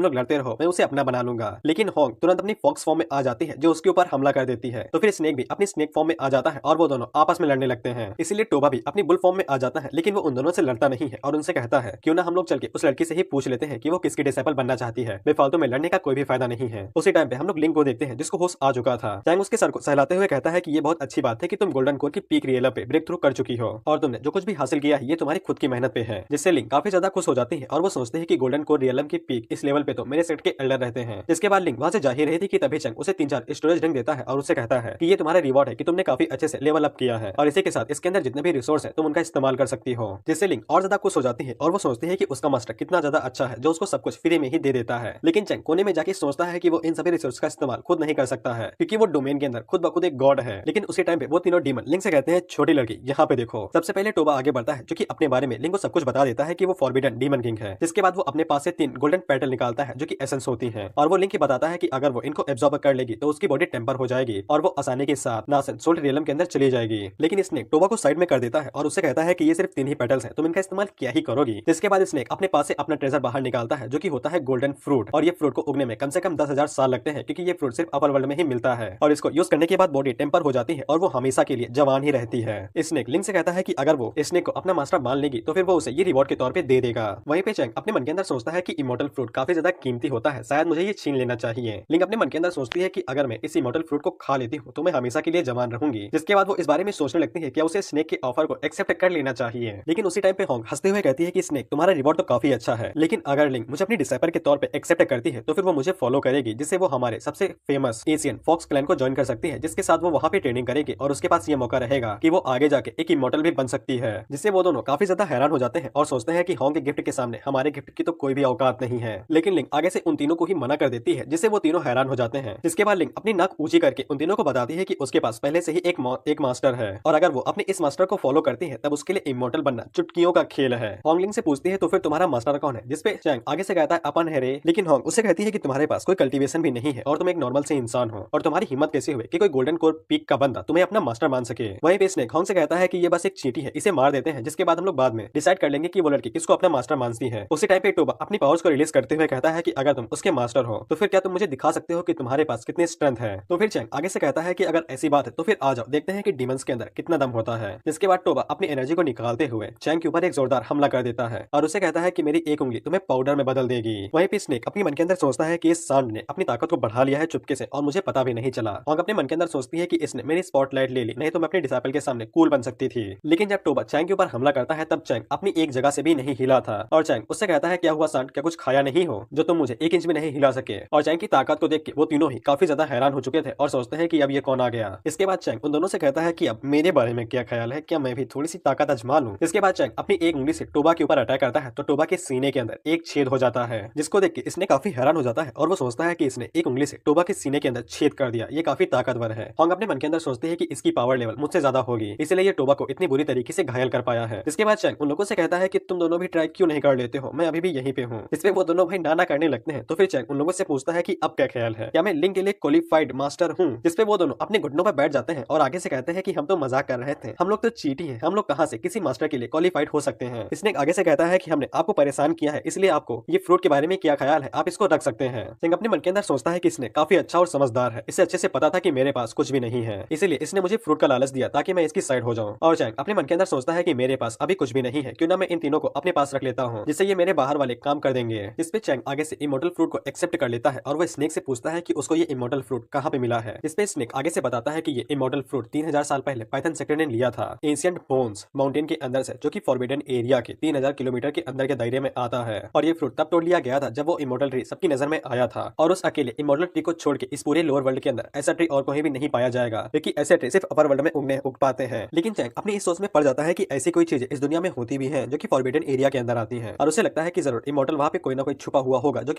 लोग लड़ते रहो, मैं उसे अपना बना लूंगा। लेकिन होंग तुरंत अपनी फॉक्स फॉर्म में आ जाती है जो उसके ऊपर हमला कर देती है। तो फिर स्नेक भी अपनी स्नेक फॉर्म में आ जाता है और वो दोनों आपस में लड़ने लगते हैं। इसीलिए टोबा भी अपनी बुल फॉर्म में आ जाता है, लेकिन वो उन दोनों से लड़ता नहीं है और उनसे कहता है क्यों ना हम लोग चल के उस लड़की से ही पूछ लेते हैं कि वो किसकी डिसाइपल बनना चाहती है। बेफालतू में लड़ने का कोई भी फायदा नहीं है। उसी टाइम पे हम लोग लिंक को देखते हैं जिसको होश आ चुका था। चैंग उसके सर को सहलाते हुए कहता है कि ये बहुत अच्छी बात है कि तुम गोल्डन कोर की पीक रियलर पे ब्रेक थ्रू कर चुकी हो और तुमने जो कुछ भी हासिल किया है ये तुम्हारी खुद की मेहनत पे है। जिससे लिंक काफी ज्यादा खुश हो जाती है और वो सोचते हैं कि गोल्डन कोर रियलम की पीक इस लेवल पे तो मेरे सेट के एल्डर रहते हैं। जिसके बाद लिंक वहां से जा ही रही थी कि तभी चैंग उसे 3-4 स्टोरेज रिंग देता है और उससे कहता है कि ये तुम्हारा रिवॉर्ड है कि तुमने काफी अच्छे से लेवल अप किया है और इसी के साथ इसके अंदर जितने भी रिसोर्स है तुम उनका इस्तेमाल कर सकती हो। जिससे लिंक और ज्यादा खुश हो जाती है और वो सोचती है कि उसका मास्टर कितना ज्यादा अच्छा है जो उसको सब कुछ फ्री में ही दे देता है। लेकिन चैंग कोने में जाके सोचता है कि वो इन सभी रिसोर्स का इस्तेमाल खुद नहीं कर सकता है क्योंकि वो डोमेन के अंदर खुद ब खुद एक गॉड है। लेकिन उसी टाइम पे वो तीनों डीमन लिंक से कहते हैं छोटी लड़की यहाँ पे देखो। सबसे पहले टोबा आगे बढ़ता है जो कि अपने बारे में लिंक को सब कुछ बता देता है कि वो फॉरबिडन डीमन किंग है। जिसके बाद वो अपने पास से 3 गोल्डन पेटल निकालता है जो कि एसेंस होती है और वो लिंक की बताता है कि अगर वो इनको एब्जॉर्ब कर लेगी तो उसकी बॉडी टेम्पर हो जाएगी और वो आसानी के साथ नासन सोल्ट रियलम के अंदर चली जाएगी। लेकिन स्नेक टोबा को साइड में कर देता है और उससे कहता है कि ये सिर्फ 3 ही पेटल्स हैं, तुम इनका इस्तेमाल क्या ही करोगी। जिसके बाद स्नेक अपने पास से अपना ट्रेजर बाहर निकालता है जो कि होता है गोल्डन फ्रूट और ये फ्रूट को उगने में कम से कम 10,000 साल लगते हैं क्योंकि ये फ्रूट सिर्फ अपर वर्ल्ड में ही मिलता है और इसको यूज करने के बाद बॉडी टेम्पर हो जाती है और वो हमेशा के लिए जवान ही रहती है। स्नेक लिंक से कहता है कि अगर वो स्नेक को अपना मास्टर मान लेगी तो फिर वो उसे ये रिवॉर्ड के तौर पे दे देगा। वहीं पे चैंग अपने मन के अंदर सोचता है कि इमोर्टल फ्रूट काफी ज्यादा कीमती होता है, शायद मुझे ये छीन लेना चाहिए। लिंक अपने मन के अंदर सोचती है कि अगर मैं इस इमोर्टल फ्रूट को खा लेती हूँ तो मैं हमेशा के लिए जवान रहूंगी। जिसके बाद वो इस बारे में सोचने लगती है क्या उसे स्नेक के ऑफर को एक्सेप्ट कर लेना चाहिए। लेकिन उसी टाइम पे होंग हंसते हुए कहती है कि स्नेक तुम्हारा रिवॉर्ड तो काफी अच्छा है, लेकिन अगर लिंक मुझे अपनी डिसाइपर के तौर पे एक्सेप्ट करती है तो फिर वो मुझे फॉलो करेगी जिससे वो हमारे सबसे फेमस एशियन फॉक्स क्लैन को ज्वाइन कर सकती है, जिसके साथ वो वहाँ पे ट्रेनिंग करेगी और उसके पास ये मौका रहेगा कि वो आगे जाके एक इमोर्टल भी बन सकती है। जिससे वो दोनों काफी ज्यादा हैरान हो जाते हैं और सोचते हैं कि होंग के गिफ्ट के सामने हमारे गिफ्ट की तो कोई भी औकात नहीं है। लेकिन लिंक आगे से उन तीनों को ही मना कर देती है जिससे वो तीनों हैरान हो जाते हैं। जिसके बाद लिंक अपनी नाक ऊंची करके उन तीनों को बताती है कि उसके पास पहले से ही एक मास्टर है और अगर वो अपने इस मास्टर को फॉलो करती है तब उसके लिए इमोर्टल बनना चुटकियों का खेल है। होंग लिंक से पूछती है तो फिर तुम्हारा मास्टर कौन है, जिसपे चैंग आगे से कहता है अपन है रे। लेकिन होंग उससे कहती है कि तुम्हारे पास कोई कल्टीवेशन भी नहीं है और तुम एक नॉर्मल से इंसान हो और तुम्हारी हिम्मत कैसे हुई कि कोई गोल्डन कोर पीक का बंदा तुम्हें अपना मास्टर मान सके। वहीं पे स्नेक होंग से कहता है कि ये बस एक चींटी है, इसे मार देते हैं जिसके बाद हम लोग बाद में डिसाइड कर लेंगे कि वो लड़की किसको अपना मास्टर मानती है। उसी टाइम पे टोबा अपनी पावर्स को रिलीज करते हुए कहता है कि अगर तुम उसके मास्टर हो तो फिर क्या तुम मुझे दिखा सकते हो कि तुम्हारे पास कितनी स्ट्रेंथ है। तो फिर चैंग आगे से कहता है कि अगर ऐसी बात है तो फिर आ जाओ देखते हैं कि डीमंस के अंदर कितना दम होता है। जिसके बाद टोबा अपनी एनर्जी को निकालते हुए चैंग के ऊपर एक जोरदार हमला कर देता है और उसे कहता है कि मेरी एक उंगली तुम्हें पाउडर में बदल देगी। वहीं पे स्नेक अपने मन के अंदर सोचता है कि इस सांड ने अपनी ताकत को बढ़ा लिया है चुपके से और मुझे पता भी नहीं चला। और अपने मन के अंदर सोचती है कि इसने मेरी स्पॉटलाइट ले ली, नहीं तो मैं अपने डिसाइपल के सामने कूल बन सकती थी। लेकिन जब टोबा चैंग के ऊपर हमला करता है तब चैंग अपनी एक जगह से भी नहीं हिला था और चैंग उससे कहता है क्या हुआ सांड, क्या कुछ खाया नहीं हो जो तुम मुझे 1 इंच भी नहीं हिला सके। और चैंग की ताकत को देख के वो तीनों ही काफी ज्यादा हैरान हो चुके थे और सोचते हैं कि अब ये कौन आ गया। इसके बाद चैंग उन दोनों से कहता है कि अब मेरे बारे में क्या ख्याल है, क्या मैं भी थोड़ी सी ताकत आजमा लूं। इसके बाद चैंग अपनी एक उंगली से टोबा के ऊपर अटैक करता है तो टोबा के सीने के अंदर एक छेद हो जाता है, जिसको देख के इसने काफी हैरान हो जाता है और वो सोचता है कि इसने एक उंगली से टोबा के सीने के अंदर छेद कर दिया, ये काफी ताकतवर है। होंग अपने मन के अंदर सोचते हैं कि इसकी पावर लेवल मुझसे ज्यादा होगी, इसलिए ये टोबा को इतनी बुरी तरीके से घायल कर पाया है। इसके बाद चैंग उन लोगों से कहता है कि तुम दोनों भी ट्राई क्यों नहीं कर लेते हो, मैं अभी भी यहीं पे हूँ। इसपे वो दोनों भाई नाना करने लगते हैं। तो फिर चैंग उन लोगों से पूछता है कि अब क्या ख्याल है, क्या मैं लिंक के लिए क्वालिफाइड मास्टर हूँ। जिसपे वो दोनों अपने घुटनों पर बैठ जाते हैं और आगे से कहते हैं कि हम तो मजाक कर रहे थे, हम लोग तो चीटी हैं, हम लोग कहाँ से किसी मास्टर के लिए क्वालिफाइड हो सकते हैं। इसने आगे से कहता है कि हमने आपको परेशान किया है, इसलिए आपको ये फ्रूट के बारे में क्या ख्याल है, आप इसको रख सकते हैं। चैंग अपने मन के अंदर सोचता है कि इसने काफी अच्छा और समझदार है, इसे अच्छे से पता था कि मेरे पास कुछ भी नहीं है, इसलिए इसने मुझे फ्रूट का लालच दिया ताकि मैं इसकी साइड हो जाऊं। और चैंग अपने मन के अंदर सोचता है कि मेरे पास अभी कुछ भी नहीं है, क्यों ना मैं इन तीनों को अपने पास रख लेता हूँ, जिससे ये मेरे बाहर वाले काम कर देंगे। इस पे चैंग आगे से इमोर्टल फ्रूट को एक्सेप्ट कर लेता है और वो स्नेक से पूछता है कि उसको ये इमोर्टल फ्रूट कहाँ पे मिला है। इस पे स्नेक आगे से बताता है कि ये इमोर्टल फ्रूट 3000 साल पहले पाइथन सेक्टर ने लिया था एंशिएंट बोन्स माउंटेन के अंदर से, जो कि फॉरबिडन एरिया के 3000 किलोमीटर के अंदर के दायरे में आता है। और ये फ्रूट तब तोड़ लिया गया था जब वो इमोर्टल ट्री सबकी नजर में आया था और उस अकेले इमोर्टल ट्री को छोड़ के इस पूरे लोअर वर्ल्ड के अंदर ऐसा ट्री और कहीं भी नहीं पाया जाएगा, क्योंकि ऐसे ट्री सिर्फ अपर वर्ल्ड में उग पाते हैं। लेकिन चैंग अपनी इस सोच में पड़ जाता है कि ऐसी कोई चीजें इस दुनिया में होती भी हैं जो कि फॉरबिडन एरिया के अंदर आती हैं और उसे लगता है कि जरूर इमोर्टल वहाँ पे कोई ना कोई छुपा हुआ होगा जो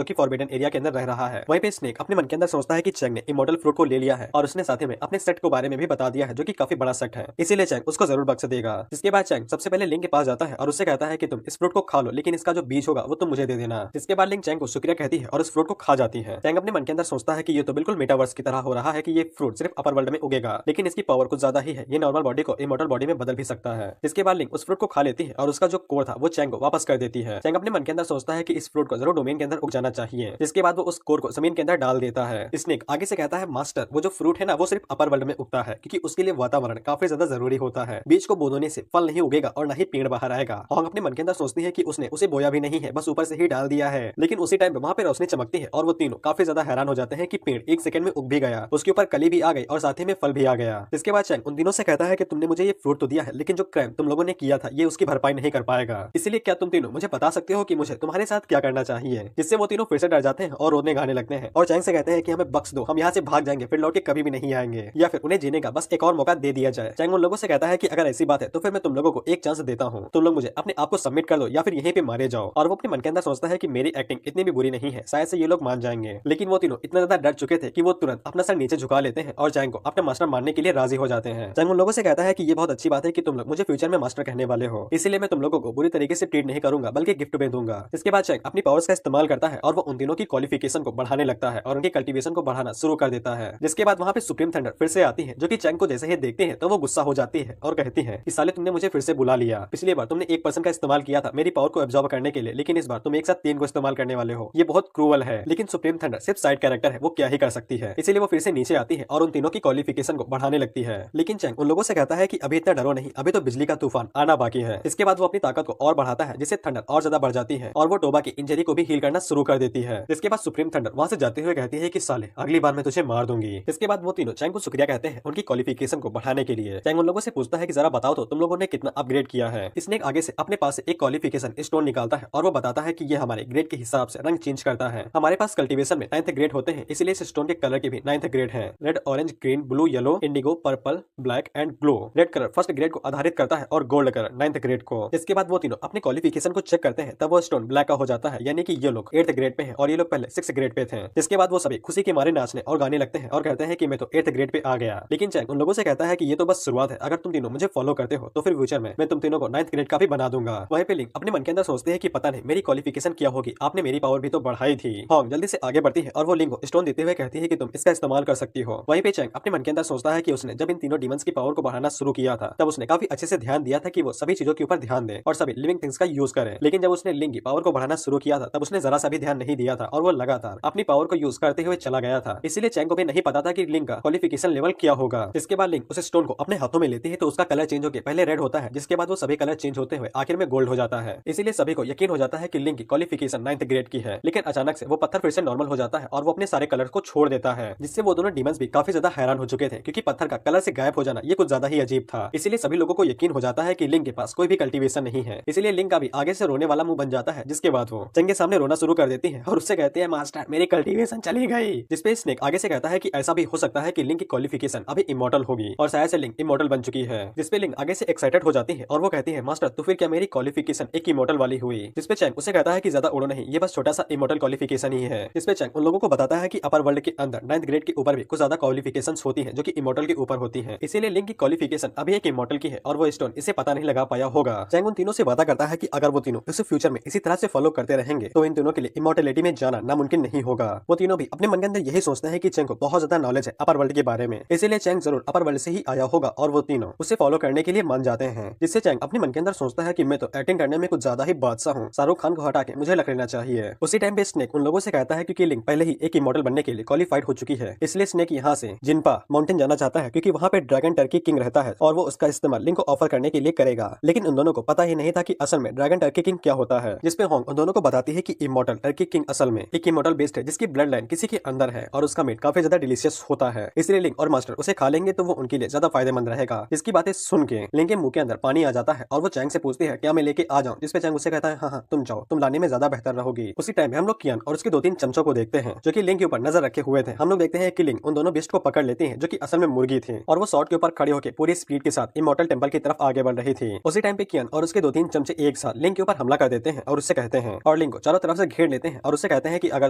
कि फॉरबिडन एरिया के अंदर रह रहा है। वहीं पे स्नेक अपने मन के अंदर सोचता है कि चैंग ने इमोर्टल फ्रूट को ले लिया है और उसने साथ ही में अपने सेट के बारे में भी बता दिया है जो कि काफी बड़ा सेट है, इसीलिए चैंग उसको जरूर बख्श देगा। जिसके बाद चैंग सबसे पहले लिंक के पास जाता है और उससे कहता है कि तुम इस फ्रूट को खा लो, लेकिन इसका जो बीज होगा वो तुम मुझे दे देना। जिसके बाद लिंक चैंग को शुक्रिया कहती है और उस फ्रूट को खा जाती है। चैंग अपने मन के अंदर सोचता है कि ये तो बिल्कुल मेटावर्स की तरह हो रहा है कि ये फ्रूट सिर्फ अपर वर्ल्ड में उगेगा, लेकिन इसकी पावर कुछ ज्यादा ही है, ये नॉर्मल बॉडी को इमोर्टल बॉडी में बदल भी सकता है। जिसके बाद लिंक उस फ्रूट को खा लेती है और उसका जो कोर था वो चैंग को वापस कर देती है। चैंग अपने मन के अंदर सोचता है कि इस फ्रूट को जरूर नैरो डोमेन के अंदर उग जाना चाहिए, जिसके बाद वो उस कोर को जमीन के अंदर डाल देता है। स्नेक आगे से कहता है मास्टर वो जो फ्रूट है ना वो सिर्फ अपर वर्ल्ड में उगता है क्योंकि उसके लिए वातावरण काफी ज्यादा जरूरी होता है। बीज को बोने से फल नहीं उगेगा और न ही पेड़ बाहर आएगा। होंग अपने मन के अंदर सोचती है कि उसने उसे बोया भी नहीं है, बस ऊपर से ही डाल दिया है। लेकिन उसी टाइम वहाँ पे रोशनी चमकती है और वो तीनों काफी ज्यादा हैरान हो जाते हैं कि पेड़ एक सेकंड में उग भी गया, उसके ऊपर कली भी आ गई और साथ ही में फल भी आ गया। इसके बाद चैंग उन तीनों से कहता है कि तुमने मुझे ये फ्रूट तो दिया है, लेकिन जो क्राइम तुम लोगों ने किया था ये उसकी भरपाई नहीं कर पाएगा। इसलिए क्या तुम तीनों मुझे बता सकते हो कि मुझे तुम्हारे साथ क्या करना चाहिए? जिससे वो तीनों फिर से डर जाते हैं और रोने गाने लगते हैं और चैंग से कहते हैं कि हमें बख्श दो, हम यहाँ से भाग जाएंगे, फिर लौट के कभी भी नहीं आएंगे, या फिर उन्हें जीने का बस एक और मौका दे दिया जाए। चैंग उन लोगों से कहता है कि अगर ऐसी बात है तो फिर मैं तुम लोगों को एक चांस देता हूँ, तुम लोग मुझे अपने आप को सबमिट कर दो या फिर यहीं पे मारे जाओ। और वो अपने मन के अंदर सोचता है कि मेरी एक्टिंग इतनी भी बुरी नहीं है, शायद से ये लोग मान जाएंगे। लेकिन वो तीनों इतना ज्यादा डर चुके थे कि वो तुरंत अपना सर नीचे झुका लेते हैं और चैंग को अपना मास्टर मानने के लिए राजी हो जाते हैं। चैंग उन लोगों से कहता है कि ये बहुत अच्छी बात है कि तुम लोग मुझे फ्यूचर में मास्टर कहने वाले हो, इसलिए मैं तुम लोगों को बुरी तरीके से ट्रीट नहीं करूंगा बल्कि गिफ्ट में दूंगा। इसके बाद चैंग अपनी पावर्स का इस्तेमाल करता है और वो उन तीनों की क्वालिफिकेशन को बढ़ाने लगता है और उनकी कल्टीवेशन को बढ़ाना शुरू कर देता है। जिसके बाद वहाँ पे सुप्रीम थंडर फिर से आती है, जो कि चैंग को जैसे ही देखते हैं तो वो गुस्सा हो जाती है और कहती है कि साले तुमने मुझे फिर से बुला लिया, पिछली बार तुमने 1% का इस्तेमाल किया था मेरी पावर को एब्जॉर्ब करने के लिए, लेकिन इस बार तुम एक साथ 3 को इस्तेमाल करने वाले हो, ये बहुत क्रूअल है। लेकिन सुप्रीम थंडर सिर्फ साइड कैरेक्टर है, वो क्या ही कर सकती है, इसीलिए वो फिर से नीचे आती है और उन तीनों की क्वालिफिकेशन को बढ़ाने लगती है। लेकिन चैंग उन लोगों से कहता है कि अभी इतना डरो नहीं, अभी तो बिजली का तूफान आना बाकी है। इसके बाद वो अपनी ताकत को और बढ़ाता है, जिससे थंडर और ज्यादा बढ़ जाती है और वो टोबा की इंजरी को भी हील करना शुरू कर देती है। इसके बाद सुप्रीम थंडर वहां से जाते हुए कहती है कि साले अगली बार मैं तुझे मार दूंगी। इसके बाद वो तीनों चैंग को शुक्रिया कहते हैं उनकी क्वालिफिकेशन को बढ़ाने के लिए। चैंग उन लोगों से पूछता है कि जरा बताओ तो तुम लोगों ने कितना अपग्रेड किया है। स्नेक आगे से अपने पास से एक क्वालिफिकेशन स्टोन निकालता है और वो बताता है कि ये हमारे ग्रेड के हिसाब से रंग चेंज करता है। हमारे पास कल्टीवेशन में 9th ग्रेड होते हैं, इसलिए इस स्टोन के कलर के भी 9th ग्रेड है। Red, orange, green, blue, yellow, Indigo, purple, black and glow. Red colour first grade को आधारित करता है और गोल्ड कलर 9th ग्रेड को। इसके बाद वो तीनों अपने क्वालिफिकेशन को चेक करते हैं, तब वो स्टोन ब्लैक का हो जाता है, यानी कि ये लोग 8th ग्रेड पे हैं और ये लोग पहले 6th ग्रेड पे थे। इसके बाद वो सभी खुशी के मारे नाचने और गाने लगते हैं और कहते हैं कि मैं तो 8th ग्रेड पे आ गया। लेकिन चैंग उन लोगों से कहता है कि ये तो बस शुरुआत है, अगर तुम तीनों मुझे फॉलो करते हो तो फिर फ्यूचर में मैं तुम तीनों को 9th ग्रेड का भी बना दूंगा। वहीं पे लिंक अपने मन के अंदर सोचते हैं कि पता नहीं मेरी क्वालिफिकेशन क्या होगी, आपने मेरी पावर भी तो बढ़ाई थी। होंग जल्दी से आगे बढ़ती है और वो लिंक को स्टोन देते हुए कहती है कि तुम इसका इस्तेमाल कर सकती हो। वहीं पे चैंग अपने मन के अंदर सोचता है कि उसने जब इन तीनों डीमंस की पावर को बढ़ाना शुरू किया था तब उसने काफी अच्छे से ध्यान दिया था कि वो सभी चीजों के ऊपर ध्यान दे और सभी लिविंग थिंग्स का यूज करे। लेकिन जब उसने लिंक की पावर को बढ़ाना शुरू किया था तब उसने जरा सा भी ध्यान नहीं दिया था और वो लगातार अपनी पावर को यूज करते हुए चला गया था। इसीलिए चैंग को भी नहीं पता था कि लिंक का क्वालिफिकेशन लेवल क्या होगा। इसके बाद लिंक उस स्टोन को अपने हाथों में लेती है तो उसका कलर चेंज होकर पहले रेड होता है, जिसके बाद वो सभी कलर चेंज होते हुए आखिर में गोल्ड हो जाता है। इसीलिए सभी को यकीन हो जाता है कि लिंक की क्वालिफिकेशन 9th ग्रेड की है। लेकिन अचानक से वो पत्थर फिर से नॉर्मल हो जाता है और वो अपने सारे कलर को छोड़ देता है, जिससे वो दोनों डीमंस भी काफी ज्यादा हैरान हो चुके थे क्योंकि पत्थर का कलर से गायब हो जाना ये कुछ ज्यादा ही अजीब था। इसीलिए सभी लोगों को यकीन हो जाता है कि लिंक के पास कोई भी कल्टीवेशन नहीं है। इसीलिए लिंक का भी आगे से रोने वाला मुंह बन जाता है, जिसके बाद वो चैंग के सामने रोना शुरू कर देती है और उससे कहते हैं मास्टर मेरी कल्टीवेशन चली गई। जिसपे स्नेक आगे से कहता है कि ऐसा भी हो सकता है कि लिंक की क्वालिफिकेशन अभी इमॉर्टल होगी और शायद से लिंक इमॉर्टल बन चुकी है। जिसपे लिंक आगे से एक्साइटेड हो जाती है और वो कहती है मास्टर तो फिर क्या मेरी क्वालिफिकेशन एक इमॉर्टल वाली हुई। जिसपे चैंग उसे कहता है कि ज्यादा उड़ो नहीं, ये बस छोटा सा इमॉर्टल क्वालिफिकेशन ही है। जिसपे चैंग उन लोगों को बताता है कि अपर वर्ल्ड के अंदर 9th ग्रेड के ऊपर भी कुछ ज्यादा क्वालिफिकेशंस होती हैं जो कि इमॉर्टल के ऊपर होती हैं। इसीलिए लिंक की क्वालिफिकेशन अभी एक इमॉर्टल की है और वो स्टोन इसे पता नहीं लगा पाया होगा। चैंग उन तीनों से वादा करता है कि अगर वो तीनों इस फ्यूचर में इसी तरह से फॉलो करते रहेंगे तो इन तीनों के लिए इमॉर्टलिटी में जाना नामुमकिन नहीं होगा। वो तीनों भी अपने मन के अंदर यही सोचते हैं कि चैंग को बहुत ज्यादा नॉलेज है अपर वर्ल्ड के बारे में, इसीलिए चैंग जरूर अपर वर्ल्ड से ही आया होगा और वो तीनों उसे फॉलो करने के लिए मान जाते हैं। जिससे चैंग अपने मन के अंदर सोचता है कि मैं तो एक्टिंग करने में कुछ ज्यादा ही बादशाह हूँ, शाहरुख खान को हटा के मुझे लग लेना चाहिए। उसी टाइम पे स्नेक उन लोगों से कहता है क्योंकि लिंक पहले ही एक इमॉर्टल बनने के लिए क्वालिफाइड हो चुकी है, इसलिए स्नेक यहाँ से जिनपा माउंटेन जाना चाहता है क्योंकि वहाँ पे ड्रैगन टर्की किंग रहता है और वो उसका इस्तेमाल लिंक को ऑफर करने के लिए करेगा। लेकिन उन दोनों को पता ही नहीं था कि असल में ड्रैगन टर्की किंग क्या होता है। जिसपे होंग उन दोनों को बताती है कि इमॉर्टल टर्की किंग असल में एक इमॉर्टल बेस्ट है जिसकी ब्लड लाइन किसी के अंदर है और उसका मीट काफी ज्यादा डिलीशियस होता है। इसलिए लिंक और मास्टर उसे खा लेंगे तो वो उनके लिए ज्यादा फायदेमंद रहेगा। इसकी बातें सुन के लिंक के मुंह के अंदर पानी आ जाता है और वो चैंग से पूछती है क्या मैं लेके आ जाऊं। जिसपे चैंग उसे कहता है हाँ तुम जाओ, तुम लाने में ज्यादा बेहतर रहोगी। उसी टाइम में हम लोग कियान और उसके 2-3 चमचों को देखते हैं जो कि लिंक के ऊपर नजर रखे हुए थे। हम लोग देखते हैं कि लिंक उन दोनों बिस्ट को पकड़ लेते हैं जो कि असल में मुर्गी थी और वो शॉट के ऊपर खड़े होकर पूरी स्पीड के साथ इमॉर्टल टेंपल की तरफ आगे बढ़ रही थी। उसी टाइम पे कियान और उसके 2-3 चमचे एक साथ लिंक के ऊपर हमला कर देते हैं और उससे कहते हैं और लिंक को चारों तरफ से घेर लेते हैं और उससे कहते हैं कि अगर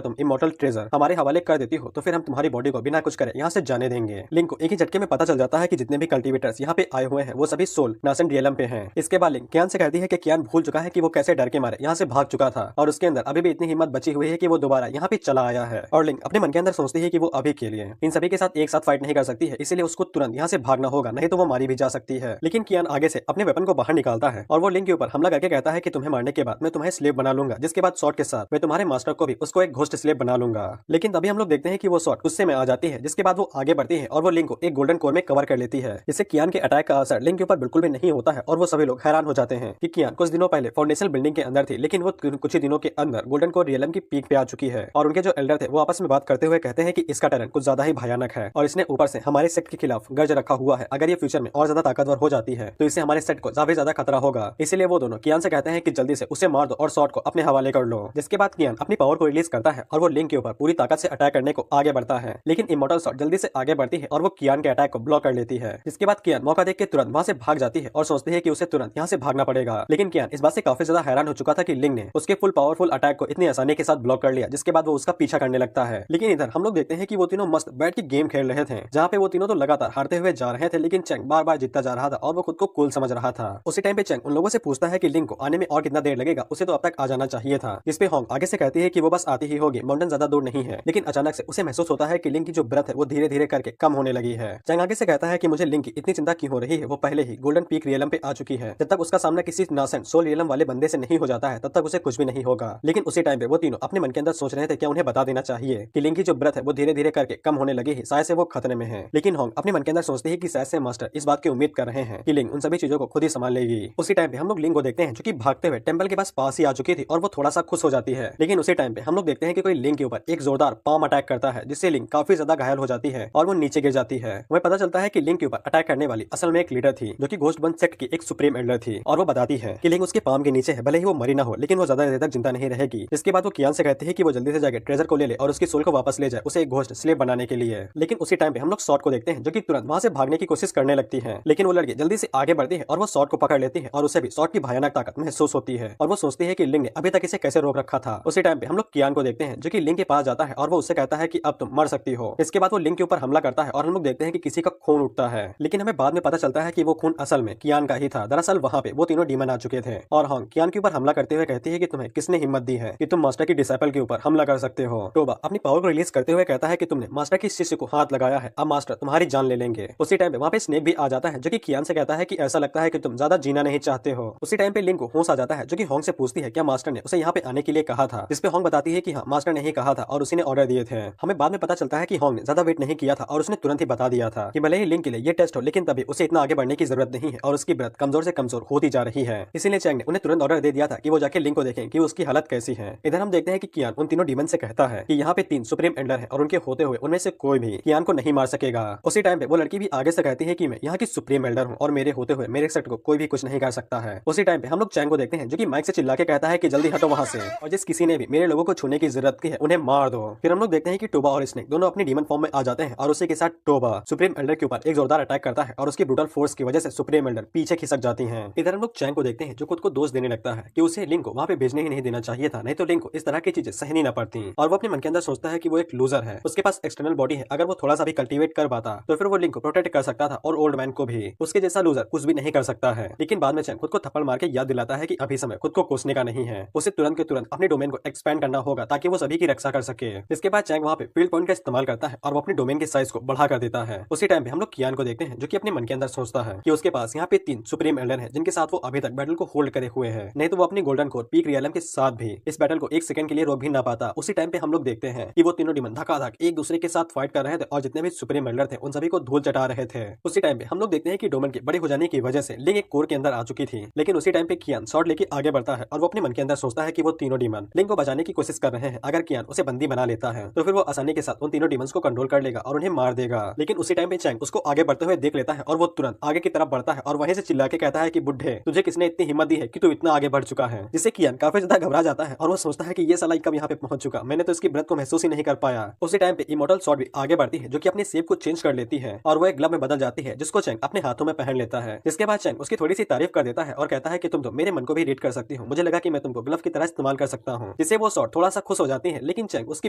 तुम इमॉर्टल ट्रेजर हमारे हवाले कर देती हो तो फिर हम तुम्हारी बॉडी को बिना कुछ करे यहाँ से जाने देंगे। लिंक को एक ही झटके में पता चल जाता है कि जितने भी कल्टीवेटर्स यहाँ पे आए हुए हैं वो सभी सोल नासन रियलम पे हैं। इसके बाद लिंक कियान से कहती है कि कियान भूल चुका है कि वो कैसे डर के मारे यहाँ से भाग चुका था और उसके अंदर अभी भी इतनी हिम्मत बची हुई है कि वो दोबारा यहाँ पे चला आया है। और लिंक अपने मन के अंदर सोचती है कि वो अभी के लिए इन सभी के साथ एक साथ फाइट नहीं कर सकती है, इसलिए उसको तुरंत यहाँ से भागना होगा, नहीं तो वो मारी भी जा सकती है। लेकिन कियान आगे से अपने वेपन को बाहर निकालता है और वो लिंक के ऊपर हमला करके कहता है कि तुम्हें मारने के बाद मैं तुम्हें स्लेव बना लूंगा, जिसके बाद शॉट के साथ मैं तुम्हारे मास्टर को भी उसको एक घोस्ट स्लेव बना लूंगा। लेकिन तभी हम लोग देखते हैं कि वो शॉट गुस्से में आ जाती है, जिसके बाद वो आगे बढ़ती है और वो लिंक को एक गोल्डन कोर में कवर कर लेती है। इससे कियान के अटैक का असर लिंक के ऊपर बिल्कुल भी नहीं होता है और वो सभी लोग हैरान हो जाते हैं कि कियान कुछ दिनों पहले फाउंडेशन बिल्डिंग के अंदर थी, लेकिन वो कुछ ही दिनों के अंदर गोल्डन कोर रियलम की पीक पे आ चुकी है। और उनके जो एल्डर थे वो आपस में बात करते हुए कहते हैं कि इसका टैलेंट कुछ ज्यादा ही भयानक है और इसने ऊपर से हमारे सेट के खिलाफ गर्ज रखा हुआ है। अगर ये फ्यूचर में और ज्यादा ताकतवर हो जाती है तो इससे हमारे सेट को ज्यादा खतरा होगा। इसीलिए वो दोनों कियान से कहते हैं कि जल्दी से उसे मार दो और शॉट को अपने हवाले कर लो। जिसके बाद कियान अपनी पावर को रिलीज करता है और वो लिंक के ऊपर पूरी ताकत से अटैक करने को आगे बढ़ता है। लेकिन इमॉर्टल शॉट जल्दी से आगे बढ़ती है और वो कियान के अटैक को ब्लॉक कर लेती है। जिसके बाद कियान मौका देख के तुरंत वहां से भाग जाती है और सोचती है कि उसे तुरंत यहाँ से भागना पड़ेगा। लेकिन कियान इस बात से काफी ज्यादा हैरान हो चुका था कि लिंक ने उसके फुल पावरफुल अटैक को इतनी आसानी के साथ ब्लॉक कर लिया, जिसके बाद वो उसका पीछा करने लगता है। लेकिन इधर हम लोग देखते हैं कि वो तीनों मस्त बैठ के गेम खेल रहे थे, जहाँ पे वो तीनों तो लगातार हारते हुए जा रहे थे, लेकिन चैंग बार बार जीतता जा रहा था और वो खुद को कूल समझ रहा था। उसी टाइम पे चैंग उन लोगों से पूछता है कि लिंक को आने में और कितना देर लगेगा, उसे तो अब तक आ जाना चाहिए था। जिस पे होंग आगे से कहती है कि वो बस आती ही होगी, माउंटेन ज्यादा दूर नहीं है। लेकिन अचानक से उसे महसूस होता है कि लिंक की जो ब्रेथ है वो धीरे धीरे करके कम होने लगी है। चैंग आगे से कहता है कि मुझे लिंक की इतनी चिंता क्यों हो रही है, वो पहले ही गोल्डन पीक रियलम पे आ चुकी है। जब तक उसका सामना किसी नासेंट सोल रियलम वाले बंदे से नहीं हो जाता है तब तक उसे कुछ भी नहीं होगा। लेकिन उसी टाइम पे वो तीनों अपने मन के अंदर सोच रहे थे क्या उन्हें बता देना चाहिए कि लिंक की जो ब्रेथ है वो धीरे धीरे करके कम होने लगी है, शायद से वो खतरे में है। लेकिन होंग अपने मन के अंदर सोचते हैं कि शायद से मास्टर इस बात की उम्मीद कर रहे हैं कि लिंक उन सभी चीजों को खुद ही संभाल लेगी। उसी टाइम पे हम लोग लिंक को देखते हैं जो कि भागते हुए टेंपल के पास ही आ चुकी थी और वो थोड़ा सा खुश हो जाती है। लेकिन उसी टाइम पे हम लोग देखते हैं कि कोई लिंक के ऊपर एक जोरदार पाम अटैक करता है, जिससे लिंक काफी ज्यादा घायल हो जाती है और वो नीचे गिर जाती है। हमें पता चलता है कि लिंक के ऊपर अटैक करने वाली असल में एक लीडर थी, जो कि घोस्ट बन सेक्ट की एक सुप्रीम एल्डर थी और वो बताती है कि लिंक उसके पाम के नीचे है, भले ही वो मरी ना हो लेकिन वो ज्यादा देर तक जिंदा नहीं रहेगी। इसके बाद वो कियान से कहते हैं कि वो जल्दी से जाकर ट्रेजर को ले ले और उसकी सोल को वापस ले जाए उसे एक घोस्ट स्लेव बनाने के लिए। लेकिन उसी टाइम पे हम लोग शॉट को देखते हैं जो कि तुरंत वहां से भागने की कोशिश करने लगती है, लेकिन वो लड़की जल्दी से आगे बढ़ती है और वो शॉट को पकड़ लेती है और उसे भी शॉट की भयानक ताकत महसूस होती है और वो सोचती है कि लिंक ने अभी तक इसे कैसे रोक रखा था। उसी टाइम पे हम लोग कियान को देखते हैं जो कि लिंक के पास जाता है और वो उससे कहता है कि अब तुम मर सकती हो। इसके बाद वो लिंक के ऊपर हमला करता है और हम लोग देखते हैं कि किसी का खून उठता है, लेकिन हमें बाद में पता चलता है कि वो खून असल में कियान का ही था। दरअसल वहाँ पे वो तीनों डीमन आ चुके थे और हाँ कियान के ऊपर हमला करते हुए कहती है कि तुम्हें किसने हिम्मत दी है कि तुम मास्टर की डिसाइपल के ऊपर हमला कर सकते हो। टोबा अपनी पावर को रिलीज करते हुए कहता है कि तुमने मास्टर की शिष्य को हाथ लगाया है, अब मास्टर तुम्हारी जान ले लेंगे। उसी टाइम पे वहाँ पे स्नेक भी आ जाता है जो कि कियान से कहता है कि ऐसा लगता है कि तुम ज्यादा जीना नहीं चाहते हो। उसी टाइम पे लिंक को होश आ जाता है जो कि होंग से पूछती है क्या मास्टर ने उसे यहाँ पे आने के लिए कहा था, जिसपे होंग बताती है कि हाँ मास्टर ने ही कहा था और उसी ने ऑर्डर दिए थे। हमें बाद में पता चलता है कि होंग ने ज्यादा वेट नहीं किया था और उसने तुरंत ही बता दिया था कि भले ही लिंक के लिए ये टेस्ट हो लेकिन तभी उसे इतना आगे बढ़ने की जरूरत नहीं है और उसकी ब्रेथ कमजोर से कमजोर होती जा रही है। इसीलिए चैंग ने उन्हें तुरंत ऑर्डर दे दिया था कि वो जाके लिंक को देखें कि उसकी हालत कैसी है। इधर हम देखते हैं कि कियान उन तीनों डीमन से कहता है कि यहाँ पे 3 सुप्रीम एल्डर है और उनके होते हुए उनमें से कोई भी कियान को नहीं मार सकेगा। उसी टाइम पे वो लड़की भी आगे से कहती है कि मैं यहाँ की सुप्रीम एल्डर हूँ और मेरे होते हुए मेरे सेट को कोई भी कुछ नहीं कर सकता है। उसी टाइम पे हम लोग चैंग को देखते हैं जो कि माइक से चिल्ला के कहता है कि जल्दी हटो वहाँ से और जिस किसी ने भी मेरे लोगों को छूने की जरूरत की है उन्हें मार दो। फिर हम लोग देखते हैं कि टोबा और स्नेक दोनों अपनी डीमन फॉर्म में आ जाते हैं और उसी के साथ टोबा सुप्रीम एल्डर के ऊपर एक जोरदार अटैक करता है और उसकी ब्रूटल फोर्स की वजह से सुप्रीम एल्डर पीछे खिसक जाती हैं। इधर हम लोग चैंग को देखते हैं जो खुद को दोष देने लगता है कि उसे लिंक को वहाँ पे भेजने ही नहीं देना चाहिए था, नहीं तो लिंक को इस तरह की चीजें सहनी न पड़ती। और वो अपने मन के अंदर सोचता है कि वो एक लूजर है, उसके पास एक्सटर्नल बॉडी है, अगर वो थोड़ा सा भी कल्टीवेट कर पाता तो फिर वो लिंक को प्रोटेक्ट कर सकता था और ओल्ड मैन को भी। उसके जैसा लूजर कुछ भी नहीं कर सकता है। लेकिन बाद में चैंग खुद को थप्पड़ मार के याद दिलाता है कि अभी समय खुद को कोसने का नहीं है, उसे तुरंत के तुरंत अपने डोमेन को एक्सपैंड करना होगा ताकि वो सभी की रक्षा कर सके। इसके बाद चैंग वहाँ पे फील्ड पॉइंट का इस्तेमाल करता है और वो अपने डोमेन के साइज को बढ़ा कर देता है। उसी टाइम पे हम लोग कियान को देखते हैं जो कि अपने मन के अंदर सोचता है कि उसके पास यहाँ पे 3 सुप्रीम एल्डर हैं जिनके साथ वो अभी तक बैटल को होल्ड करे हुए हैं, नहीं तो वो अपनी गोल्डन कोर पीक रियलम के साथ भी इस बैटल को एक सेकंड के लिए रोक भी ना पाता। उसी टाइम पे हम लोग देखते हैं कि वो तीनों डीमन धकाधक एक दूसरे के साथ फाइट कर रहे थे और जितने भी सुप्रीम एल्डर थे उन सभी को धूल चटा रहे थे। उसी टाइम पे हम लोग देखते हैं कि डोमेन के बड़े हो जाने की वजह से लिंक एक कोर के अंदर आ चुकी थी। लेकिन उसी टाइम पे कियान शॉट लेके आगे बढ़ता है और वो अपने मन के अंदर सोचता है कि वो तीनों डीमन लिंक को बचाने की कोशिश कर रहे हैं। अगर कियान उसे बंदी बना लेता है तो फिर वो आसानी के साथ उन तीनों डीमंस को कंट्रोल कर लेगा और उन्हें मार देगा। लेकिन उसी टाइम पे चैंग उसको आगे बढ़ते हुए देख लेता है और वो तुरंत आगे की तरफ बढ़ता है और वहीं से चिल्ला के कहता है कि बुढ़े तुझे किसने इतनी हिम्मत दी है कि तू इतना आगे बढ़ चुका है। जिससे कियान काफी ज्यादा घबरा जाता है और वो सोचता है कि ये साला कब यहाँ पे पहुंच चुका, मैंने तो इसकी ब्रेथ को महसूस ही नहीं कर पाया। उसी टाइम पे इमॉर्टल शॉट भी आगे बढ़ती है जो कि अपनी शेप को चेंज कर लेती है और वो एक ग्लव में बदल जाती है जिसको चैंग अपने हाथों में पहन लेता है। जिसके बाद चैंग उसकी थोड़ी सी तारीफ कर देता है और कहता है कि तुम तो मेरे मन को भी रीड कर सकती हो, मुझे लगा कि मैं तुमको ग्लव की तरह इस्तेमाल कर सकता हूँ। जिससे वो शॉट थोड़ा सा खुश हो जाती है, लेकिन चैंग उसकी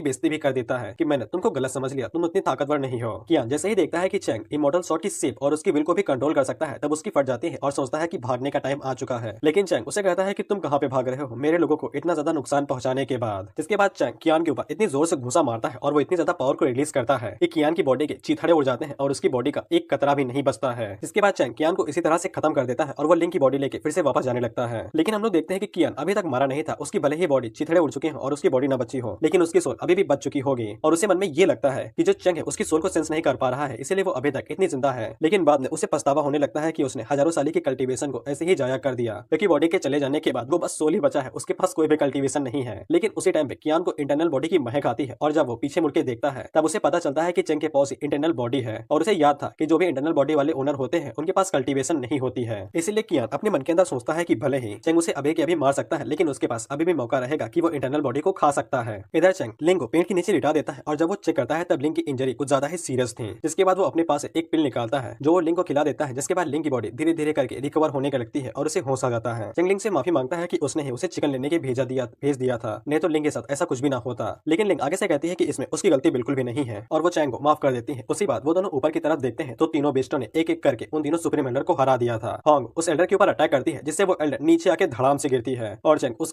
बेइज्जती भी कर देता है कि मैंने तुमको गलत समझ लिया, तुम उतनी ताकतवर नहीं हो। कियान जैसे ही देखता है कि चैंग इमॉर्टल शॉट की शेप और उसकी विल को भी कंट्रोल कर सकता है तब उसकी फट जाती है और सोचता है कि भागने का टाइम आ चुका है। लेकिन चैंग उसे कहता है कि तुम कहाँ पे भाग रहे हो मेरे लोगों को इतना ज्यादा नुकसान पहुंचाने के बाद। जिसके बाद चैंग कियान के ऊपर इतनी जोर से घुसा मारता है और वो इतनी ज्यादा पावर को रिलीज करता है कि कियान की बॉडी के चीथड़े उड़ जाते हैं और उसकी बॉडी का एक कतरा भी नहीं बचता है। इसके बाद चैंग कियान को इसी तरह से खत्म कर देता है और वो लिंक की बॉडी लेके फिर से वापस जाने लगता है। लेकिन हम लोग देखते हैं कि कियान अभी तक मारा नहीं था, उसकी भले ही बॉडी चिथड़े उड़ चुके हैं और उसकी बॉडी न बची हो, लेकिन उसकी सोल अभी भी बच चुकी होगी और उसे मन में ये लगता है कि जो चेंग है उसकी सोल को सेंस नहीं कर पा रहा है, इसीलिए वो अभी तक इतनी जिंदा है। लेकिन बाद में उसे पछतावा होने लगता है कि उसने हजारों साल की कल्टीवेशन को ऐसे ही जाया कर दिया, क्योंकि बॉडी के चले जाने के बाद वो बस सोल ही बचा है, उसके पास कोई भी कल्टीवेशन नहीं है। लेकिन उसी टाइम पे कियान को इंटरनल बॉडी की महक आती है और जब वो पीछे मुड़ के देखता है तब उसे पता चलता है कि चेंग के पास इंटरनल बॉडी है और उसे याद था कि जो भी इंटरनल बॉडी वाले ओनर होते हैं उनके पास कल्टीवेशन नहीं होती है। इसीलिए कियान अपने मन के अंदर सोचता है कि भले ही चेंग उसे अभी के अभी मार सकता है, लेकिन उसके पास अभी भी मौका रहेगा कि वो इंटरनल बॉडी को खा सकता है। इधर चेंग लिंग को पेड़ के नीचे लिटा देता है और जब वो चेक करता है तब लिंग की इंजरी कुछ ज्यादा ही सीरियस थी, जिसके बाद वो अपने पास एक पिल निकालता है जो वो लिंग को खिला देता है, जिसके बाद लिंग की बॉडी धीरे धीरे करके रिकवर होने का लगती है और उसे होश आ जाता है। चेंग लिंग से माफी मांगता है कि उसने ही उसे चिकन लेने के भेज दिया था, नहीं तो लिंग के साथ ऐसा कुछ भी ना होता। लेकिन लिंग आगे से कहती है कि इसमें उसकी गलती बिल्कुल भी नहीं है और वो चेंग को माफ कर देती है। उसी बात वो दोनों ऊपर की तरफ देखते हैं तो तीनों बेस्टों ने एक एक करके उन तीनों सुप्रीम एल्डर को हरा दिया था। होंग उस एल्डर के ऊपर अटैक करती है, जिससे वो एल्डर नीचे आके धड़ाम से गिरती है और चेंग उसके